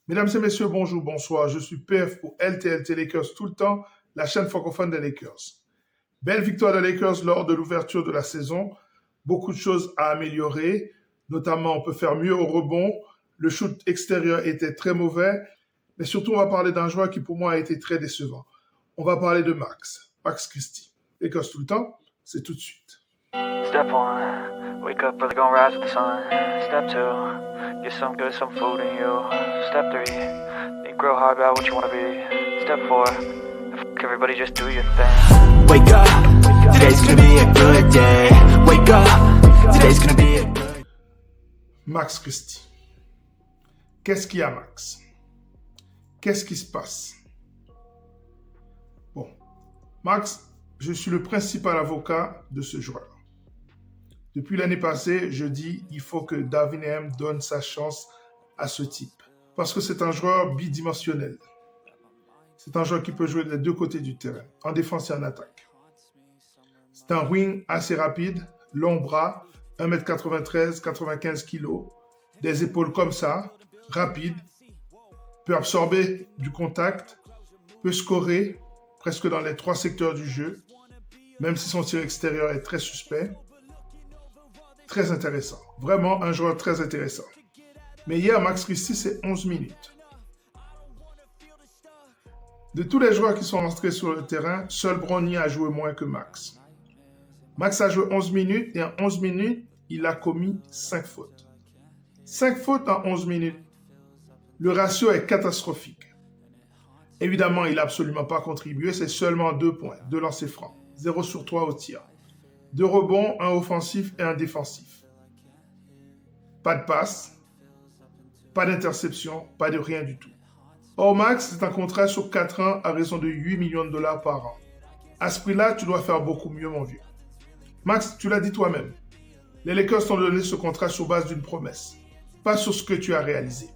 Mesdames et messieurs, bonjour, bonsoir. Je suis PF pour LTLT Lakers tout le temps, la chaîne francophone des Lakers. Belle victoire des Lakers lors de l'ouverture de la saison. Beaucoup de choses à améliorer. Notamment, on peut faire mieux au rebond. Le shoot extérieur était très mauvais. Mais surtout, on va parler d'un joueur qui, pour moi, a été très décevant. On va parler de Max Christie. Lakers tout le temps, c'est tout de suite. Step one, wake up early, gonna rise with the sun. Step two, get some good, some food in you. Step three, think real hard about what you wanna be. Step four, fuck everybody, just do your thing. Wake up, today's gonna be a good day. Wake up, today's gonna be a good. Max Christie. Qu'est-ce qu'il y a, Max? Qu'est-ce qui se passe? Bon, Max, je suis le principal avocat de ce joueur. Depuis l'année passée, je dis il faut que Darvin Ham donne sa chance à ce type. Parce que c'est un joueur bidimensionnel. C'est un joueur qui peut jouer des deux côtés du terrain, en défense et en attaque. C'est un wing assez rapide, long bras, 1m93, 95 kg, des épaules comme ça, rapide, peut absorber du contact, peut scorer presque dans les 3 secteurs du jeu, même si son tir extérieur est très suspect. Très intéressant. Vraiment un joueur très intéressant. Mais hier, Max Christie, c'est 11 minutes. De tous les joueurs qui sont rentrés sur le terrain, seul Bronny a joué moins que Max. Max a joué 11 minutes et en 11 minutes, il a commis 5 fautes. 5 fautes en 11 minutes. Le ratio est catastrophique. Évidemment, il n'a absolument pas contribué, c'est seulement 2 points, 2 lancers francs, 0 sur 3 au tir. 2 rebonds, un offensif et un défensif. Pas de passe, pas d'interception, pas de rien du tout. Or, Max, c'est un contrat sur 4 ans à raison de 8 millions de dollars par an. À ce prix-là, tu dois faire beaucoup mieux, mon vieux. Max, tu l'as dit toi-même. Les Lakers t'ont donné ce contrat sur base d'une promesse, pas sur ce que tu as réalisé.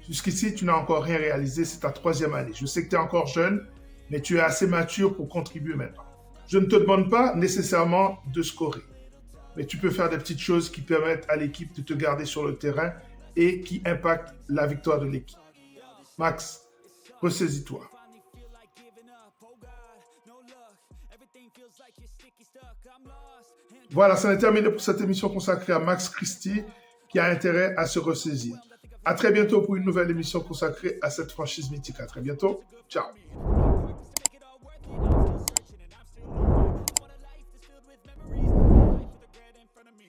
Jusqu'ici, tu n'as encore rien réalisé, c'est ta 3e année. Je sais que tu es encore jeune, mais tu es assez mature pour contribuer maintenant. Je ne te demande pas nécessairement de scorer, mais tu peux faire des petites choses qui permettent à l'équipe de te garder sur le terrain et qui impactent la victoire de l'équipe. Max, ressaisis-toi. Voilà, ça est terminé pour cette émission consacrée à Max Christie qui a intérêt à se ressaisir. À très bientôt pour une nouvelle émission consacrée à cette franchise mythique. À très bientôt. Ciao.